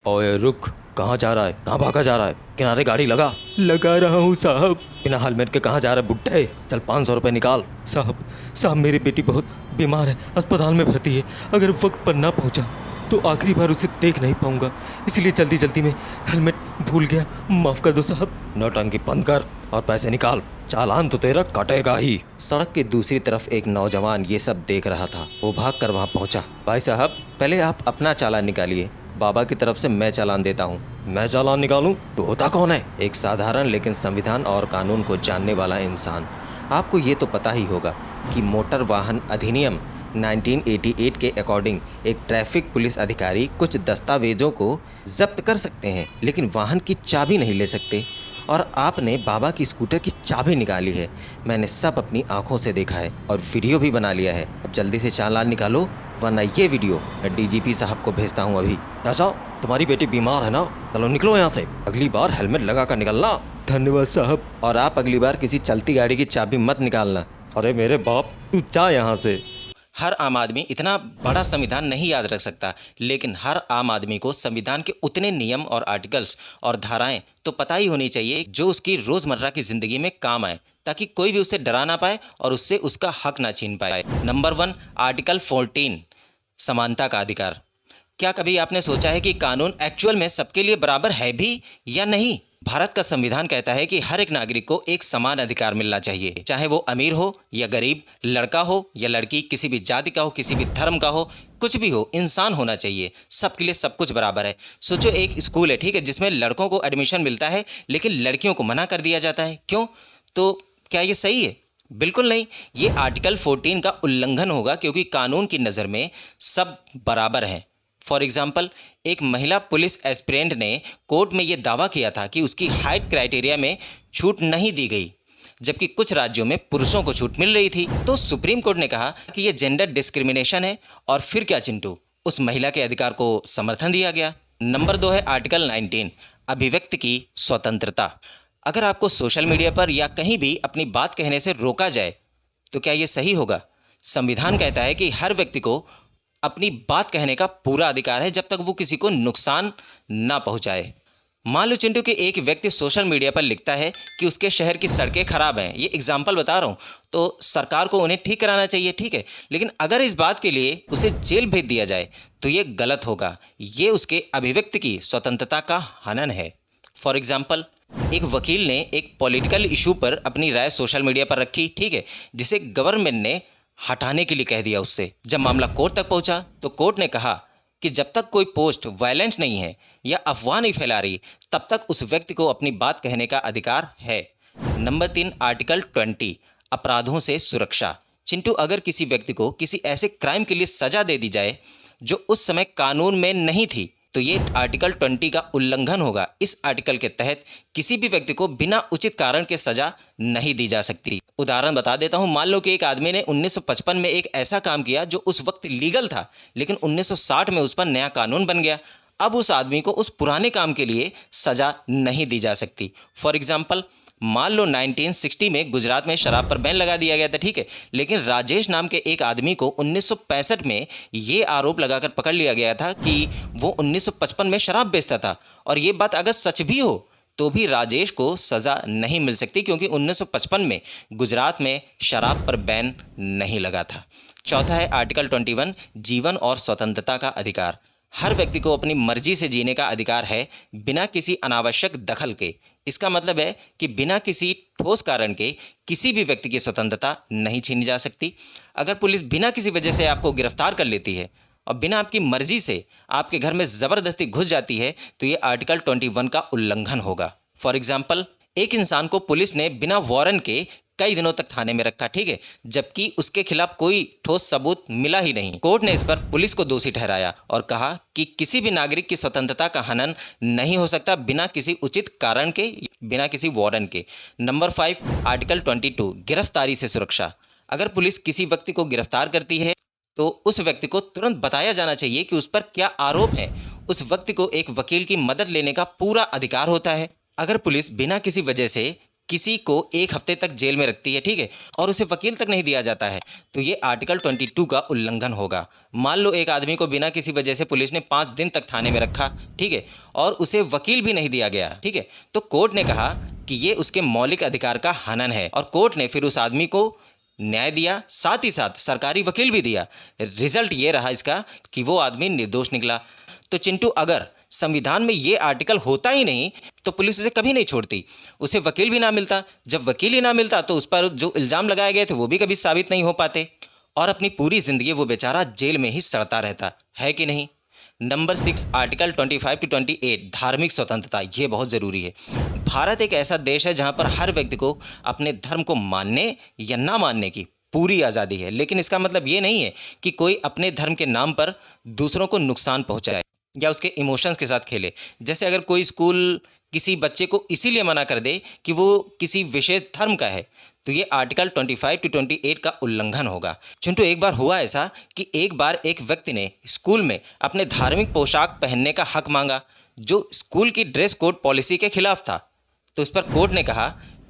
ओए रुक, कहाँ जा रहा है? कहाँ भागा जा रहा है? किनारे गाड़ी लगा रहा हूँ साहब। बिना हेलमेट के कहाँ जा रहा है बुड्ढे? चल 500 रुपये निकाल। साहब मेरी बेटी बहुत बीमार है, अस्पताल में भर्ती है। अगर वक्त पर ना पहुँचा तो आखिरी बार उसे देख नहीं पाऊंगा, इसलिए जल्दी जल्दी में हेलमेट भूल गया, माफ़ कर दो साहब। नौटंकी बंद कर और पैसे निकाल, चालान तो तेरा कटेगा ही। सड़क के दूसरी तरफ एक नौजवान ये सब देख रहा था। वो भाग कर वहाँ पहुँचा। भाई साहब, पहले आप अपना चालान निकालिए, बाबा की तरफ से मैं चालान देता हूँ। मैं चालान निकालूं? तो होता कौन है? एक साधारण लेकिन संविधान और कानून को जानने वाला इंसान। आपको ये तो पता ही होगा कि मोटर वाहन अधिनियम 1988 के अकॉर्डिंग एक ट्रैफिक पुलिस अधिकारी कुछ दस्तावेजों को जब्त कर सकते हैं, लेकिन वाहन की चाबी नहीं ले सकते। और आपने बाबा की स्कूटर की चाबी निकाली है। मैंने सब अपनी आंखों से देखा है और वीडियो भी बना लिया है। अब जल्दी से चालान निकालो, वरना ये वीडियो मैं डीजीपी साहब को भेजता हूँ अभी। चाचा, तुम्हारी बेटी बीमार है ना? चलो निकलो यहाँ से, अगली बार हेलमेट लगा कर निकलना। धन्यवाद साहब। और आप अगली बार किसी चलती गाड़ी की चाबी मत निकालना। अरे मेरे बाप, तू जा यहाँ से। हर आम आदमी इतना बड़ा संविधान नहीं याद रख सकता, लेकिन हर आम आदमी को संविधान के उतने नियम और आर्टिकल्स और धाराएं तो पता ही होनी चाहिए जो उसकी रोज़मर्रा की ज़िंदगी में काम आए, ताकि कोई भी उसे डरा ना पाए और उससे उसका हक ना छीन पाए। नंबर 1, आर्टिकल 14, समानता का अधिकार। क्या कभी आपने सोचा है कि कानून एक्चुअल में सबके लिए बराबर है भी या नहीं? भारत का संविधान कहता है कि हर एक नागरिक को एक समान अधिकार मिलना चाहिए, चाहे वो अमीर हो या गरीब, लड़का हो या लड़की, किसी भी जाति का हो, किसी भी धर्म का हो, कुछ भी हो, इंसान होना चाहिए। सबके लिए सब कुछ बराबर है। सोचो एक स्कूल है, ठीक है, जिसमें लड़कों को एडमिशन मिलता है लेकिन लड़कियों को मना कर दिया जाता है। क्यों? तो क्या ये सही है? बिल्कुल नहीं। ये आर्टिकल 14 का उल्लंघन होगा, क्योंकि कानून की नज़र में सब बराबर हैं। फॉर एग्जाम्पल, एक महिला पुलिस एस्पिरेंट ने कोर्ट में ये दावा किया था कि उसकी हाइट क्राइटेरिया में छूट नहीं दी गई, जबकि कुछ राज्यों में पुरुषों को छूट मिल रही थी। तो सुप्रीम कोर्ट ने कहा कि ये जेंडर डिस्क्रिमिनेशन है, और फिर क्या चिंटू, उस महिला के अधिकार को समर्थन दिया गया। नंबर 2 है आर्टिकल 19, अभिव्यक्ति की स्वतंत्रता। अगर आपको सोशल मीडिया पर या कहीं भी अपनी बात कहने से रोका जाए तो क्या ये सही होगा? संविधान कहता है कि हर व्यक्ति को अपनी बात कहने का पूरा अधिकार है, जब तक वो किसी को नुकसान ना पहुंचाए। मान लो चिंटू कि एक व्यक्ति सोशल मीडिया पर लिखता है कि उसके शहर की सड़कें खराब हैं, ये एग्जाम्पल बता रहा हूँ, तो सरकार को उन्हें ठीक कराना चाहिए, ठीक है, लेकिन अगर इस बात के लिए उसे जेल भेज दिया जाए तो ये गलत होगा। ये उसके अभिव्यक्ति की स्वतंत्रता का हनन है। फॉर एग्जाम्पल, एक वकील ने एक पॉलिटिकल इशू पर अपनी राय सोशल मीडिया पर रखी, ठीक है, जिसे गवर्नमेंट ने हटाने के लिए कह दिया उससे। जब मामला कोर्ट तक पहुंचा तो कोर्ट ने कहा कि जब तक कोई पोस्ट वायलेंस नहीं है या अफवाह नहीं फैला रही, तब तक उस व्यक्ति को अपनी बात कहने का अधिकार है। नंबर 3, आर्टिकल 20, अपराधों से सुरक्षा। चिंटू, अगर किसी व्यक्ति को किसी ऐसे क्राइम के लिए सजा दे दी जाए जो उस समय कानून में नहीं थी, तो ये आर्टिकल 20 का उल्लंघन होगा। इस आर्टिकल के तहत किसी भी व्यक्ति को बिना उचित कारण के सजा नहीं दी जा सकती। उदाहरण बता देता हूं, मान लो कि एक आदमी ने 1955 में एक ऐसा काम किया जो उस वक्त लीगल था, लेकिन 1960 में उस पर नया कानून बन गया। अब उस आदमी को उस पुराने काम के लिए सजा नहीं दी जा सकती। फॉर एग्जाम्पल, मान लो 1960 में गुजरात में शराब पर बैन लगा दिया गया था, ठीक है, लेकिन राजेश नाम के एक आदमी को 1965 में ये आरोप लगाकर पकड़ लिया गया था कि वो 1955 में शराब बेचता था, और ये बात अगर सच भी हो तो भी राजेश को सज़ा नहीं मिल सकती, क्योंकि 1955 में गुजरात में शराब पर बैन नहीं लगा था। चौथा है आर्टिकल 21, जीवन और स्वतंत्रता का अधिकार। हर व्यक्ति को अपनी मर्जी से जीने का अधिकार है, बिना किसी अनावश्यक दखल के। इसका मतलब है कि बिना किसी ठोस कारण के किसी भी व्यक्ति की स्वतंत्रता नहीं छीनी जा सकती। अगर पुलिस बिना किसी वजह से आपको गिरफ्तार कर लेती है और बिना आपकी मर्जी से आपके घर में ज़बरदस्ती घुस जाती है, तो ये आर्टिकल 21 का उल्लंघन होगा। फॉर एग्जाम्पल, एक इंसान को पुलिस ने बिना वारंट के कई दिनों तक थाने में रखा, ठीक है, जबकि उसके खिलाफ कोई ठोस सबूत मिला ही नहीं। कोर्ट ने इस पर पुलिस को दोषी ठहराया और कहा कि किसी भी नागरिक की स्वतंत्रता का हनन नहीं हो सकता बिना किसी उचित कारण के, बिना किसी वारंट के। नंबर 5, आर्टिकल 22, गिरफ्तारी से सुरक्षा। अगर पुलिस किसी व्यक्ति को गिरफ्तार करती है तो उस व्यक्ति को तुरंत बताया जाना चाहिए कि उस पर क्या आरोप है। उस व्यक्ति को एक वकील की मदद लेने का पूरा अधिकार होता है। अगर पुलिस बिना किसी वजह से किसी को 1 हफ्ते तक जेल में रखती है, ठीक है, और उसे वकील तक नहीं दिया जाता है, तो ये आर्टिकल 22 का उल्लंघन होगा। मान लो एक आदमी को बिना किसी वजह से पुलिस ने 5 दिन तक थाने में रखा, ठीक है, और उसे वकील भी नहीं दिया गया, ठीक है, तो कोर्ट ने कहा कि ये उसके मौलिक अधिकार का हनन है और कोर्ट ने फिर उस आदमी को न्याय दिया, साथ ही साथ सरकारी वकील भी दिया। रिजल्ट ये रहा इसका कि वो आदमी निर्दोष निकला। तो चिंटू, अगर संविधान में ये आर्टिकल होता ही नहीं तो पुलिस उसे कभी नहीं छोड़ती, उसे वकील भी ना मिलता। जब वकील ही ना मिलता तो उस पर जो इल्ज़ाम लगाए गए थे वो भी कभी साबित नहीं हो पाते और अपनी पूरी ज़िंदगी वो बेचारा जेल में ही सड़ता रहता है कि नहीं। नंबर 6 आर्टिकल 25 to 28 धार्मिक स्वतंत्रता, ये बहुत ज़रूरी है। भारत एक ऐसा देश है जहाँ पर हर व्यक्ति को अपने धर्म को मानने या ना मानने की पूरी आज़ादी है, लेकिन इसका मतलब ये नहीं है कि कोई अपने धर्म के नाम पर दूसरों को नुकसान पहुँचाए या उसके इमोशंस के साथ खेले। जैसे अगर कोई स्कूल किसी बच्चे को इसीलिए मना कर दे कि वो किसी विशेष धर्म का है, तो ये आर्टिकल 25 to 28 का उल्लंघन होगा। चिंटू, एक बार हुआ ऐसा कि एक बार एक व्यक्ति ने स्कूल में अपने धार्मिक पोशाक पहनने का हक मांगा, जो स्कूल की ड्रेस कोड पॉलिसी के खिलाफ था। तो इस पर कोर्ट ने कहा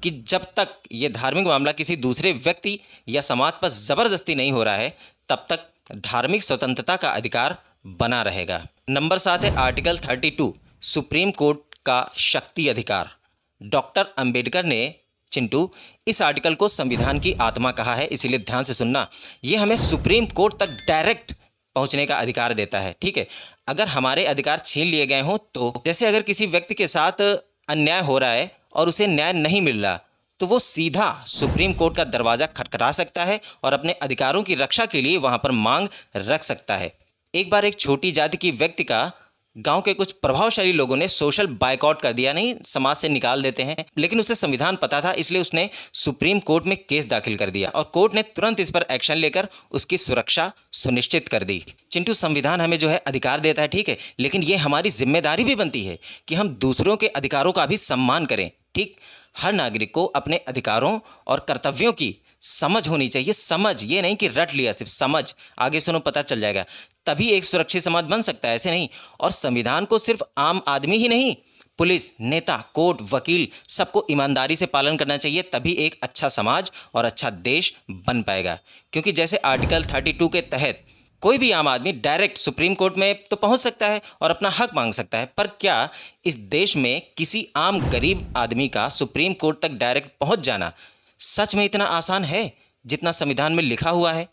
कि जब तक ये धार्मिक मामला किसी दूसरे व्यक्ति या समाज पर ज़बरदस्ती नहीं हो रहा है, तब तक धार्मिक स्वतंत्रता का अधिकार बना रहेगा। नंबर 7 है आर्टिकल 32 सुप्रीम कोर्ट का शक्ति अधिकार। डॉक्टर अंबेडकर ने, चिंटू, इस आर्टिकल को संविधान की आत्मा कहा है, इसीलिए ध्यान से सुनना। ये हमें सुप्रीम कोर्ट तक डायरेक्ट पहुंचने का अधिकार देता है, ठीक है। अगर हमारे अधिकार छीन लिए गए हों तो जैसे अगर किसी व्यक्ति के साथ अन्याय हो रहा है और उसे न्याय नहीं मिल रहा, तो वो सीधा सुप्रीम कोर्ट का दरवाज़ा खटखटा सकता है और अपने अधिकारों की रक्षा के लिए वहाँ पर मांग रख सकता है। एक बार एक छोटी जाति की व्यक्ति का गांव के कुछ प्रभावशाली लोगों ने सोशल बायकॉट कर दिया, नहीं समाज से निकाल देते हैं, लेकिन उसे संविधान पता था, इसलिए उसने सुप्रीम कोर्ट में केस दाखिल कर दिया और कोर्ट ने तुरंत इस पर एक्शन लेकर उसकी सुरक्षा सुनिश्चित कर दी। चिंटू, संविधान हमें जो है अधिकार देता है, ठीक है, लेकिन ये हमारी जिम्मेदारी भी बनती है कि हम दूसरों के अधिकारों का भी सम्मान करें, ठीक। हर नागरिक को अपने अधिकारों और कर्तव्यों की समझ होनी चाहिए। समझ, ये नहीं कि रट लिया, सिर्फ समझ। आगे सुनो, पता चल जाएगा। तभी एक सुरक्षित समाज बन सकता है, ऐसे नहीं। और संविधान को सिर्फ आम आदमी ही नहीं, पुलिस, नेता, कोर्ट, वकील, सबको ईमानदारी से पालन करना चाहिए, तभी एक अच्छा समाज और अच्छा देश बन पाएगा। क्योंकि जैसे आर्टिकल 32 के तहत कोई भी आम आदमी डायरेक्ट सुप्रीम कोर्ट में तो पहुंच सकता है और अपना हक मांग सकता है, पर क्या इस देश में किसी आम गरीब आदमी का सुप्रीम कोर्ट तक डायरेक्ट पहुंच जाना सच में इतना आसान है जितना संविधान में लिखा हुआ है?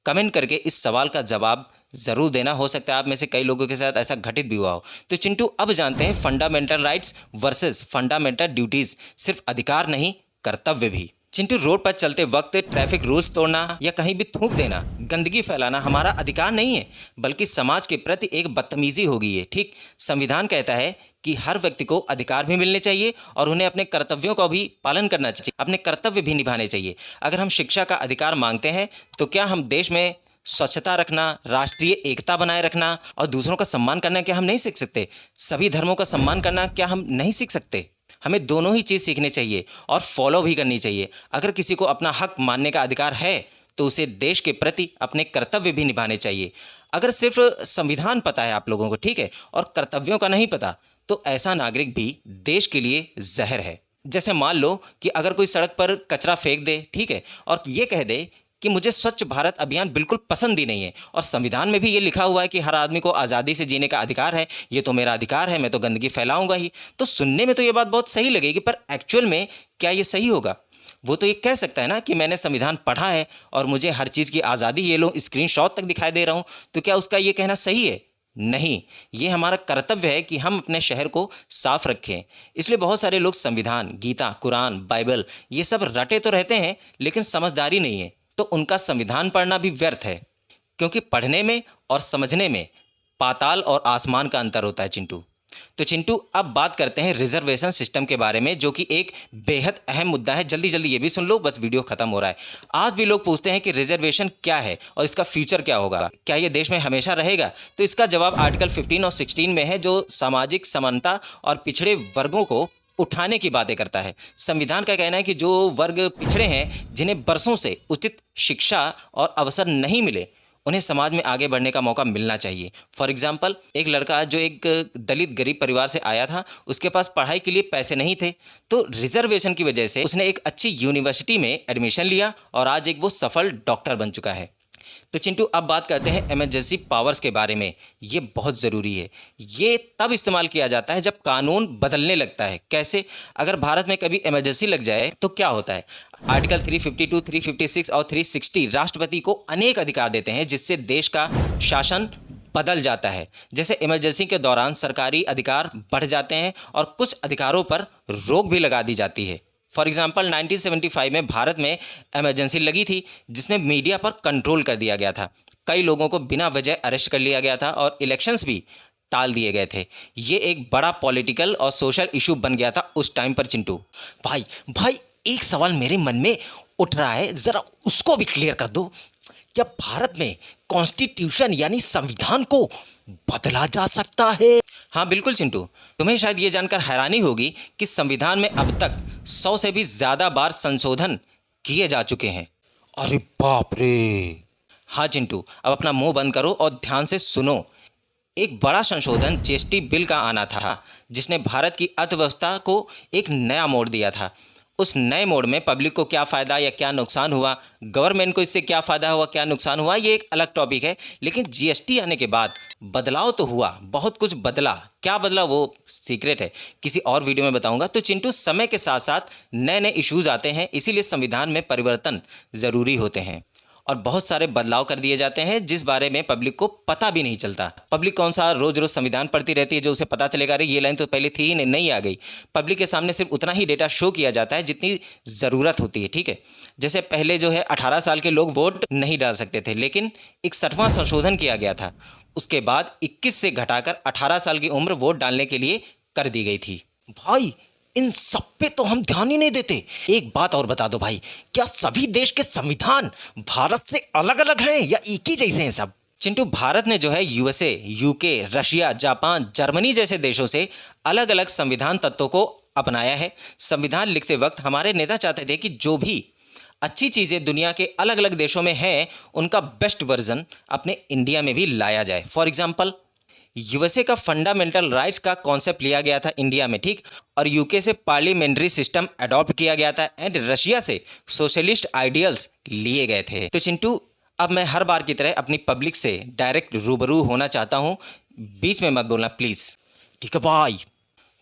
कमेंट करके इस सवाल का जवाब ज़रूर देना। हो सकता है आप में से कई लोगों के साथ ऐसा घटित भी हुआ हो। तो चिंटू, अब जानते हैं fundamental rights versus fundamental duties, सिर्फ अधिकार नहीं, कर्तव्य भी। चिंटू, रोड पर चलते वक्त ट्रैफिक रूल्स तोड़ना या कहीं भी थूक देना, गंदगी फैलाना हमारा अधिकार नहीं है, बल्कि समाज के प्रति एक बदतमीजी हो गई है, ठीक। संविधान कहता है कि हर व्यक्ति को अधिकार भी मिलने चाहिए और उन्हें अपने कर्तव्यों का भी पालन करना चाहिए, अपने कर्तव्य भी निभाने चाहिए। अगर हम शिक्षा का अधिकार मांगते हैं तो क्या हम देश में स्वच्छता रखना, राष्ट्रीय एकता बनाए रखना और दूसरों का सम्मान करना क्या हम नहीं सीख सकते? सभी धर्मों का सम्मान करना क्या हम नहीं सीख सकते? हमें दोनों ही चीज़ सीखनी चाहिए और फॉलो भी करनी चाहिए। अगर किसी को अपना हक मानने का अधिकार है तो उसे देश के प्रति अपने कर्तव्य भी निभाने चाहिए। अगर सिर्फ संविधान पता है आप लोगों को, ठीक है, और कर्तव्यों का नहीं पता, तो ऐसा नागरिक भी देश के लिए जहर है। जैसे मान लो कि अगर कोई सड़क पर कचरा फेंक दे, ठीक है, और ये कह दे कि मुझे स्वच्छ भारत अभियान बिल्कुल पसंद ही नहीं है और संविधान में भी ये लिखा हुआ है कि हर आदमी को आज़ादी से जीने का अधिकार है, ये तो मेरा अधिकार है, मैं तो गंदगी फैलाऊंगा ही। तो सुनने में तो ये बात बहुत सही लगेगी, पर एक्चुअल में क्या ये सही होगा? वो तो ये कह सकता है ना कि मैंने संविधान पढ़ा है और मुझे हर चीज़ की आज़ादी, ये लो स्क्रीनशॉट तक दिखाई दे रहा हूँ, तो क्या उसका ये कहना सही है? नहीं, ये हमारा कर्तव्य है कि हम अपने शहर को साफ रखें। इसलिए बहुत सारे लोग संविधान, गीता, कुरान, बाइबल ये सब रटे तो रहते हैं, लेकिन समझदारी नहीं है, तो उनका संविधान पढ़ना भी व्यर्थ है, क्योंकि पढ़ने में और समझने में पाताल और आसमान का अंतर होता है चिंटू। तो चिंटू, अब बात करते हैं रिजर्वेशन सिस्टम के बारे में, जो कि एक बेहद अहम मुद्दा है। जल्दी जल्दी ये भी सुन लो, बस वीडियो खत्म हो रहा है। आज भी लोग पूछते हैं कि रिजर्वेशन क्या है और इसका फ्यूचर क्या होगा, क्या ये देश में हमेशा रहेगा? तो इसका जवाब आर्टिकल 15 और 16 में है, जो सामाजिक समानता और पिछड़े वर्गों को उठाने की बातें करता है। संविधान का कहना है कि जो वर्ग पिछड़े हैं, जिन्हें बरसों से उचित शिक्षा और अवसर नहीं मिले, उन्हें समाज में आगे बढ़ने का मौका मिलना चाहिए। फॉर एग्जाम्पल, एक लड़का जो एक दलित गरीब परिवार से आया था, उसके पास पढ़ाई के लिए पैसे नहीं थे, तो रिजर्वेशन की वजह से उसने एक अच्छी यूनिवर्सिटी में एडमिशन लिया और आज एक वो सफल डॉक्टर बन चुका है। तो चिंटू, अब बात करते हैं इमरजेंसी पावर्स के बारे में। ये बहुत ज़रूरी है। ये तब इस्तेमाल किया जाता है जब कानून बदलने लगता है। कैसे? अगर भारत में कभी इमरजेंसी लग जाए तो क्या होता है? आर्टिकल 352, 356 और 360 राष्ट्रपति को अनेक अधिकार देते हैं, जिससे देश का शासन बदल जाता है। जैसे इमरजेंसी के दौरान सरकारी अधिकार बढ़ जाते हैं और कुछ अधिकारों पर रोक भी लगा दी जाती है। फॉर एग्जाम्पल, 1975 में भारत में इमरजेंसी लगी थी, जिसमें मीडिया पर कंट्रोल कर दिया गया था। कई लोगों को बिना वजह अरेस्ट कर लिया गया था और इलेक्शंस भी टाल दिए गए थे। ये एक बड़ा पॉलिटिकल और सोशल इशू बन गया था उस टाइम पर। चिंटू भाई, एक सवाल मेरे मन में उठ रहा है, ज़रा उसको भी क्लियर कर दो। क्या भारत में कॉन्स्टिट्यूशन यानी संविधान को बदला जा सकता है? हाँ बिल्कुल चिंटू, तुम्हें शायद ये जानकर हैरानी होगी कि संविधान में अब तक 100 से भी ज़्यादा बार संशोधन किए जा चुके हैं। अरे बाप रे। हाँ चिंटू, अब अपना मुंह बंद करो और ध्यान से सुनो। एक बड़ा संशोधन जीएसटी बिल का आना था, जिसने भारत की अर्थव्यवस्था को एक नया मोड़ दिया था। उस नए मोड़ में पब्लिक को क्या फ़ायदा या क्या नुकसान हुआ, गवर्नमेंट को इससे क्या फ़ायदा हुआ, क्या नुकसान हुआ, ये एक अलग टॉपिक है। लेकिन जीएसटी आने के बाद बदलाव तो हुआ, बहुत कुछ बदला। क्या बदला वो सीक्रेट है, किसी और वीडियो में बताऊंगा। तो चिंटू, समय के साथ साथ नए नए इश्यूज आते हैं, इसीलिए संविधान में परिवर्तन ज़रूरी होते हैं और बहुत सारे बदलाव कर दिए जाते हैं, जिस बारे में पब्लिक को पता भी नहीं चलता। पब्लिक कौन सा रोज़ रोज़ संविधान पढ़ती रहती है जो उसे पता चलेगा अरे ये लाइन तो पहले थी ही नहीं, नहीं आ गई। पब्लिक के सामने सिर्फ उतना ही डेटा शो किया जाता है जितनी ज़रूरत होती है, ठीक है। जैसे पहले जो है 18 साल के लोग वोट नहीं डाल सकते थे, लेकिन 61वां संशोधन किया गया था। उसके बाद 21 से घटाकर 18 साल की उम्र वोट डालने के लिए कर दी गई थी। भाई, इन सब पे तो हम ध्यान ही नहीं देते। एक बात और बता दो भाई, क्या सभी देश के संविधान भारत से अलग अलग हैं या एक ही जैसे हैं सब? चिंटू, भारत ने जो है USA, UK, Russia, Japan, Germany जैसे देशों से अलग अलग संविधान तत्वों को अपनाया है। संविधान लिखते वक्त हमारे नेता चाहते थे कि जो भी अच्छी चीज़ें दुनिया के अलग अलग देशों में हैं, उनका बेस्ट वर्जन अपने इंडिया में भी लाया जाए। फॉर एग्जाम्पल, यूएसए का फंडामेंटल राइट्स का कॉन्सेप्ट लिया गया था इंडिया में, ठीक, और यूके से पार्लियामेंट्री सिस्टम अडॉप्ट किया गया था एंड रशिया से सोशलिस्ट आइडियल्स लिए गए थे। तो चिंटू, अब मैं हर बार की तरह अपनी पब्लिक से डायरेक्ट रूबरू होना चाहता हूँ, बीच में मत बोलना प्लीज़। ठीक है भाई।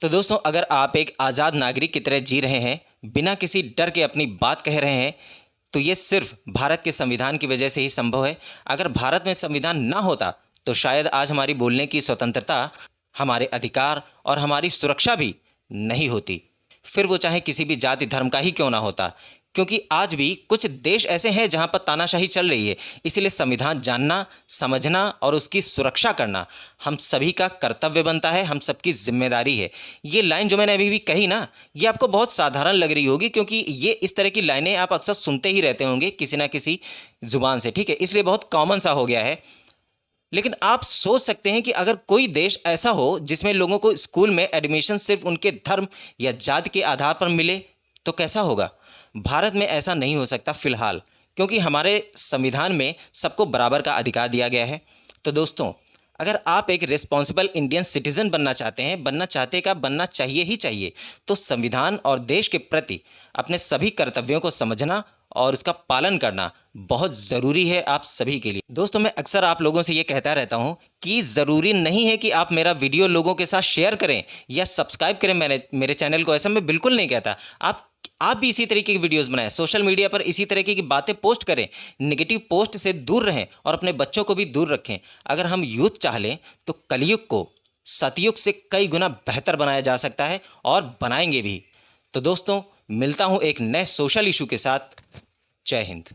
तो दोस्तों, अगर आप एक आज़ाद नागरिक की तरह जी रहे हैं, बिना किसी डर के अपनी बात कह रहे हैं, तो ये सिर्फ भारत के संविधान की वजह से ही संभव है। अगर भारत में संविधान ना होता तो शायद आज हमारी बोलने की स्वतंत्रता, हमारे अधिकार और हमारी सुरक्षा भी नहीं होती। फिर वो चाहे किसी भी जाति धर्म का ही क्यों ना होता, क्योंकि आज भी कुछ देश ऐसे हैं जहां पर तानाशाही चल रही है। इसीलिए संविधान जानना, समझना और उसकी सुरक्षा करना हम सभी का कर्तव्य बनता है, हम सबकी जिम्मेदारी है। ये लाइन जो मैंने अभी भी कही ना, ये आपको बहुत साधारण लग रही होगी, क्योंकि ये इस तरह की लाइनें आप अक्सर सुनते ही रहते होंगे किसी ना किसी जुबान से, ठीक है, इसलिए बहुत कॉमन सा हो गया है। लेकिन आप सोच सकते हैं कि अगर कोई देश ऐसा हो जिसमें लोगों को स्कूल में एडमिशन सिर्फ उनके धर्म या जाति के आधार पर मिले तो कैसा होगा। भारत में ऐसा नहीं हो सकता फिलहाल, क्योंकि हमारे संविधान में सबको बराबर का अधिकार दिया गया है। तो दोस्तों, अगर आप एक रिस्पॉन्सिबल इंडियन सिटीज़न बनना चाहते हैं, बनना चाहिए ही चाहिए, तो संविधान और देश के प्रति अपने सभी कर्तव्यों को समझना और उसका पालन करना बहुत ज़रूरी है आप सभी के लिए। दोस्तों, मैं अक्सर आप लोगों से ये कहता रहता हूँ कि ज़रूरी नहीं है कि आप मेरा वीडियो लोगों के साथ शेयर करें या सब्सक्राइब करें मेरे चैनल को, ऐसा मैं बिल्कुल नहीं कहता। आप भी इसी तरीके की वीडियोस बनाएं, सोशल मीडिया पर इसी तरीके की बातें पोस्ट करें, नेगेटिव पोस्ट से दूर रहें और अपने बच्चों को भी दूर रखें। अगर हम यूथ चाह लें तो कलयुग को सतयुग से कई गुना बेहतर बनाया जा सकता है और बनाएंगे भी। तो दोस्तों, मिलता हूं एक नए सोशल इशू के साथ। जय हिंद।